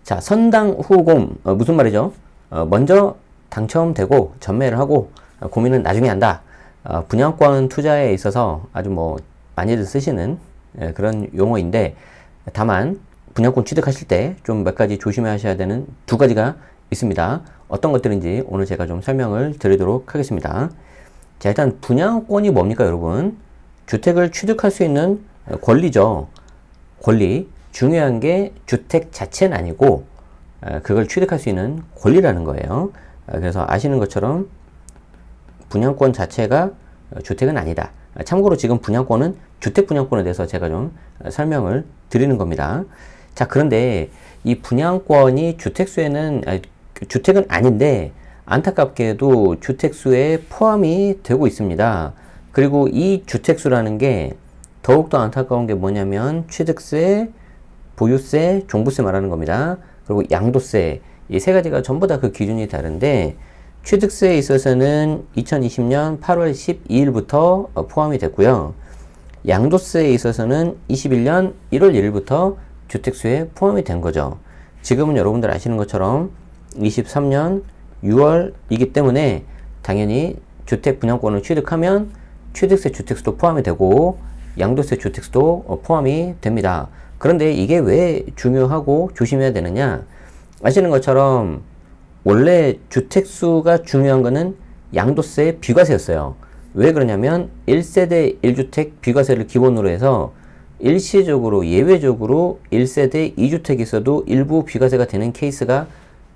자, 선당 후곰, 무슨 말이죠? 먼저 당첨되고 전매를 하고 고민은 나중에 한다. 분양권 투자에 있어서 아주 뭐 많이들 쓰시는 그런 용어인데, 다만 분양권 취득하실 때 좀 몇 가지 조심하셔야 되는 두 가지가 있습니다. 어떤 것들인지 오늘 제가 좀 설명을 드리도록 하겠습니다. 자, 일단 분양권이 뭡니까, 여러분? 주택을 취득할 수 있는 권리죠. 권리. 중요한 게 주택 자체는 아니고 그걸 취득할 수 있는 권리라는 거예요. 그래서 아시는 것처럼 분양권 자체가 주택은 아니다. 참고로 지금 분양권은 주택 분양권에 대해서 제가 좀 설명을 드리는 겁니다. 자, 그런데 이 분양권이 주택은 아닌데 안타깝게도 주택수에 포함이 되고 있습니다. 그리고 이 주택수라는 게 더욱더 안타까운 게 뭐냐면 취득세, 보유세, 종부세 말하는 겁니다. 그리고 양도세, 이 세 가지가 전부 다 그 기준이 다른데, 취득세에 있어서는 2020년 8월 12일부터 포함이 됐고요. 양도세에 있어서는 21년 1월 1일부터 주택수에 포함이 된 거죠. 지금은 여러분들 아시는 것처럼 23년 6월이기 때문에 당연히 주택 분양권을 취득하면 취득세 주택수도 포함이 되고 양도세 주택수도 포함이 됩니다. 그런데 이게 왜 중요하고 조심해야 되느냐? 아시는 것처럼 원래 주택수가 중요한 거는 양도세 비과세였어요. 왜 그러냐면 1세대 1주택 비과세를 기본으로 해서 일시적으로 예외적으로 1세대 2주택에서도 일부 비과세가 되는 케이스가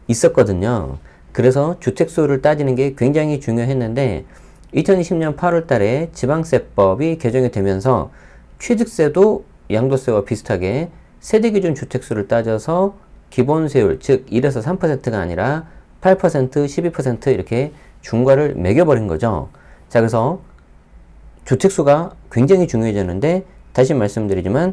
있었거든요. 그래서 주택수를 따지는 게 굉장히 중요했는데 2020년 8월 달에 지방세법이 개정이 되면서 취득세도 양도세와 비슷하게 세대기준 주택수를 따져서 기본세율, 즉 1에서 3%가 아니라 8%, 12% 이렇게 중과를 매겨버린 거죠. 자, 그래서 주택수가 굉장히 중요해졌는데, 다시 말씀드리지만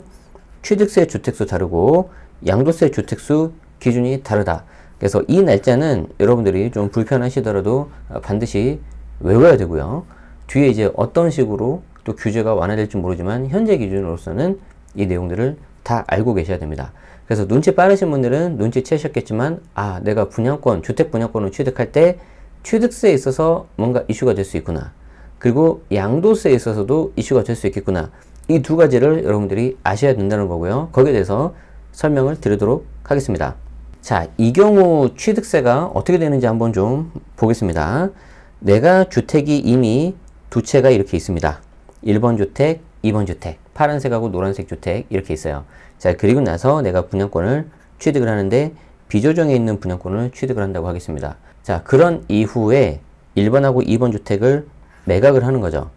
취득세 주택수 다르고 양도세 주택수 기준이 다르다. 그래서 이 날짜는 여러분들이 좀 불편하시더라도 반드시 외워야 되고요. 뒤에 이제 어떤 식으로 또 규제가 완화될지 모르지만 현재 기준으로서는 이 내용들을 다 알고 계셔야 됩니다. 그래서 눈치 빠르신 분들은 눈치채셨겠지만, 아, 내가 분양권, 주택 분양권을 취득할 때 취득세에 있어서 뭔가 이슈가 될 수 있구나. 그리고 양도세에 있어서도 이슈가 될 수 있겠구나. 이 두 가지를 여러분들이 아셔야 된다는 거고요. 거기에 대해서 설명을 드리도록 하겠습니다. 자, 이 경우 취득세가 어떻게 되는지 한번 좀 보겠습니다. 내가 주택이 이미 두 채가 이렇게 있습니다. 1번 주택, 2번 주택, 파란색하고 노란색 주택 이렇게 있어요. 자, 그리고 나서 내가 분양권을 취득을 하는데 비조정에 있는 분양권을 취득을 한다고 하겠습니다. 자, 그런 이후에 1번하고 2번 주택을 매각을 하는 거죠.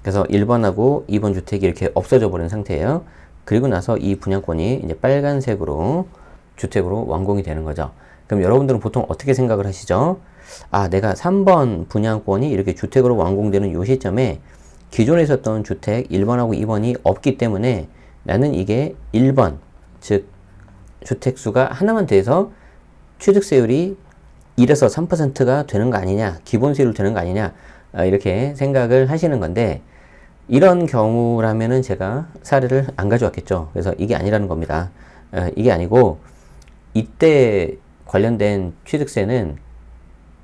그래서 1번하고 2번 주택이 이렇게 없어져 버린 상태예요. 그리고 나서 이 분양권이 이제 빨간색으로 주택으로 완공이 되는 거죠. 그럼 여러분들은 보통 어떻게 생각을 하시죠? 아, 내가 3번 분양권이 이렇게 주택으로 완공되는 요 시점에 기존에 있었던 주택 1번하고 2번이 없기 때문에 나는 이게 1번, 즉 주택수가 하나만 돼서 취득세율이 1에서 3%가 되는 거 아니냐, 기본세율 되는 거 아니냐, 이렇게 생각을 하시는 건데, 이런 경우라면은 제가 사례를 안 가져왔겠죠. 그래서 이게 아니라는 겁니다. 이게 아니고 이때 관련된 취득세는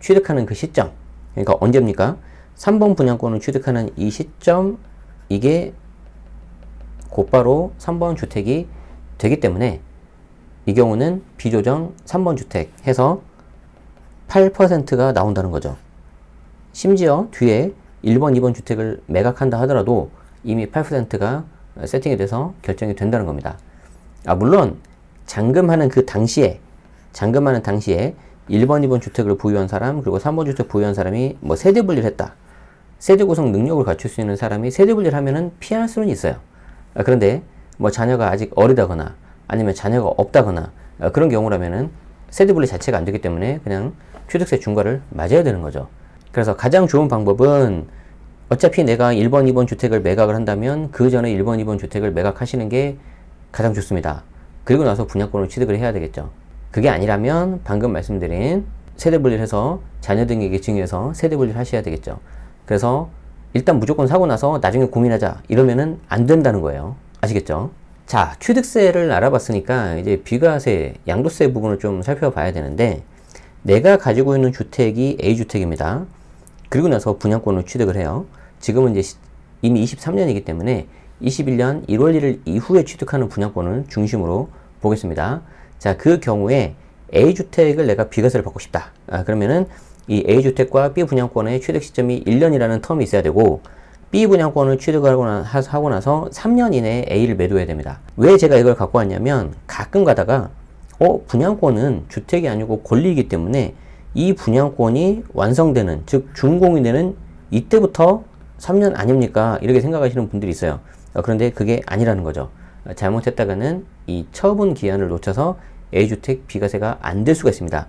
취득하는 그 시점, 그러니까 언제입니까? 3번 분양권을 취득하는 이 시점, 이게 곧바로 3번 주택이 되기 때문에 이 경우는 비조정 3번 주택 해서 8%가 나온다는 거죠. 심지어 뒤에 1번, 2번 주택을 매각한다 하더라도 이미 8%가 세팅이 돼서 결정이 된다는 겁니다. 아, 물론 잔금하는 당시에 1번, 2번 주택을 보유한 사람, 그리고 3번 주택 보유한 사람이 뭐 세대 분리를 했다. 세대 구성 능력을 갖출 수 있는 사람이 세대 분리를 하면은 피할 수는 있어요. 그런데 뭐 자녀가 아직 어리다거나 아니면 자녀가 없다거나 그런 경우라면은 세대 분리 자체가 안 되기 때문에 그냥 취득세 중과를 맞아야 되는 거죠. 그래서 가장 좋은 방법은 어차피 내가 1번, 2번 주택을 매각을 한다면 그 전에 1번, 2번 주택을 매각하시는 게 가장 좋습니다. 그리고 나서 분양권을 취득을 해야 되겠죠. 그게 아니라면 방금 말씀드린 세대 분리를 해서 자녀 등에게 증여해서 세대 분리를 하셔야 되겠죠. 그래서 일단 무조건 사고 나서 나중에 고민하자 이러면은 안 된다는 거예요. 아시겠죠? 자, 취득세를 알아봤으니까 이제 비과세, 양도세 부분을 좀 살펴봐야 되는데, 내가 가지고 있는 주택이 A주택입니다. 그리고 나서 분양권을 취득을 해요. 지금은 이제 이미 23년이기 때문에 21년 1월 1일 이후에 취득하는 분양권을 중심으로 보겠습니다. 자, 그 경우에 A주택을 내가 비과세를 받고 싶다. 그러면은 이 A주택과 B분양권의 취득 시점이 1년이라는 텀이 있어야 되고, B분양권을 취득하고 나서 3년 이내에 A를 매도해야 됩니다. 왜 제가 이걸 갖고 왔냐면, 가끔 가다가 분양권은 주택이 아니고 권리이기 때문에 이 분양권이 완성되는, 즉 준공이 되는 이때부터 3년 아닙니까? 이렇게 생각하시는 분들이 있어요. 그런데 그게 아니라는 거죠. 잘못했다가는 이 처분 기한을 놓쳐서 A주택 비과세가 안 될 수가 있습니다.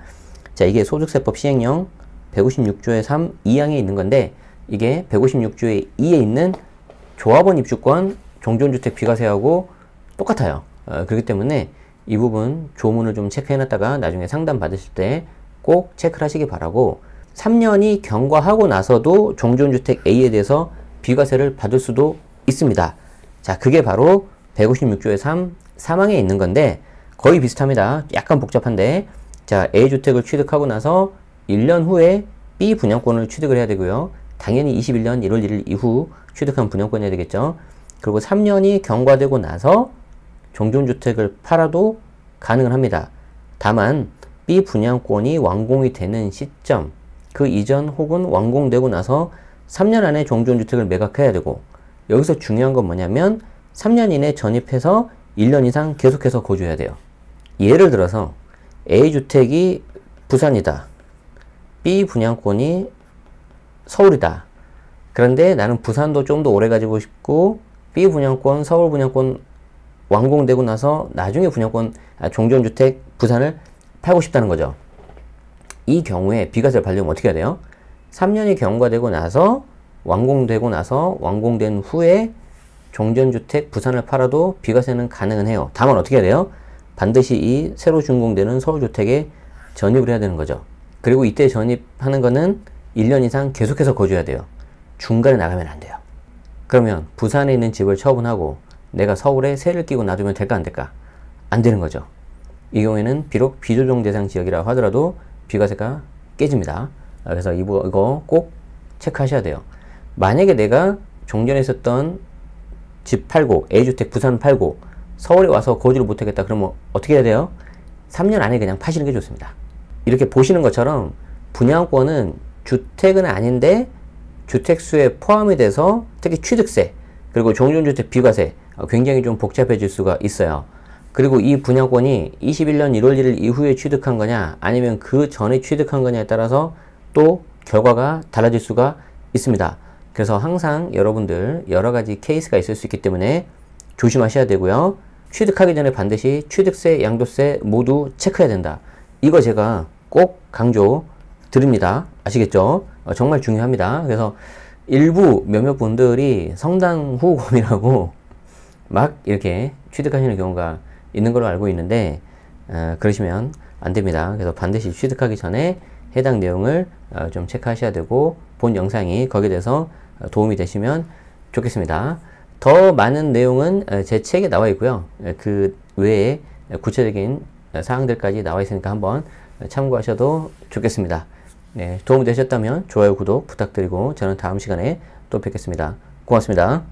자, 이게 소득세법 시행령 156조의 3, 2항에 있는 건데, 이게 156조의 2에 있는 조합원 입주권 종전주택 비과세하고 똑같아요. 그렇기 때문에 이 부분 조문을 좀 체크해놨다가 나중에 상담 받으실 때 꼭 체크를 하시기 바라고, 3년이 경과하고 나서도 종전주택 A에 대해서 비과세를 받을 수도 있습니다. 자, 그게 바로 156조의 3, 3항에 있는 건데 거의 비슷합니다. 약간 복잡한데, 자, A주택을 취득하고 나서 1년 후에 B 분양권을 취득을 해야 되고요. 당연히 21년 1월 1일 이후 취득한 분양권이어야 되겠죠. 그리고 3년이 경과되고 나서 종전주택을 팔아도 가능을 합니다. 다만 B 분양권이 완공이 되는 시점, 그 이전 혹은 완공되고 나서 3년 안에 종전주택을 매각해야 되고, 여기서 중요한 건 뭐냐면 3년 이내 전입해서 1년 이상 계속해서 거주해야 돼요. 예를 들어서 A주택이 부산이다. B 분양권이 서울이다. 그런데 나는 부산도 좀 더 오래 가지고 싶고, B 분양권, 서울 분양권 완공되고 나서 나중에 종전주택 부산을 팔고 싶다는 거죠. 이 경우에 비과세를 받으려면 어떻게 해야 돼요? 3년이 경과되고 나서 완공된 후에 종전주택 부산을 팔아도 비과세는 가능은 해요. 다만 어떻게 해야 돼요? 반드시 이 새로 준공되는 서울주택에 전입을 해야 되는 거죠. 그리고 이때 전입하는 거는 1년 이상 계속해서 거주해야 돼요. 중간에 나가면 안 돼요. 그러면 부산에 있는 집을 처분하고 내가 서울에 세를 끼고 놔두면 될까 안 될까? 안 되는 거죠. 이 경우에는 비록 비조정 대상 지역이라고 하더라도 비과세가 깨집니다. 그래서 이거 꼭 체크하셔야 돼요. 만약에 내가 종전에 있었던 집 팔고, A주택 부산 팔고 서울에 와서 거주를 못하겠다 그러면 어떻게 해야 돼요? 3년 안에 그냥 파시는 게 좋습니다. 이렇게 보시는 것처럼 분양권은 주택은 아닌데 주택수에 포함이 돼서 특히 취득세, 그리고 종전주택 비과세 굉장히 좀 복잡해질 수가 있어요. 그리고 이 분양권이 21년 1월 1일 이후에 취득한 거냐 아니면 그 전에 취득한 거냐에 따라서 또 결과가 달라질 수가 있습니다. 그래서 항상 여러분들 여러 가지 케이스가 있을 수 있기 때문에 조심하셔야 되고요. 취득하기 전에 반드시 취득세, 양도세 모두 체크해야 된다. 이거 제가 꼭 강조 드립니다. 아시겠죠? 정말 중요합니다. 그래서 일부 몇몇 분들이 성당 후공이라고 막 이렇게 취득하시는 경우가 있는 걸로 알고 있는데, 그러시면 안 됩니다. 그래서 반드시 취득하기 전에 해당 내용을 좀 체크하셔야 되고, 본 영상이 거기에 대해서 도움이 되시면 좋겠습니다. 더 많은 내용은 제 책에 나와 있고요. 그 외에 구체적인 사항들까지 나와 있으니까 한번 참고하셔도 좋겠습니다. 네, 도움이 되셨다면 좋아요, 구독 부탁드리고 저는 다음 시간에 또 뵙겠습니다. 고맙습니다.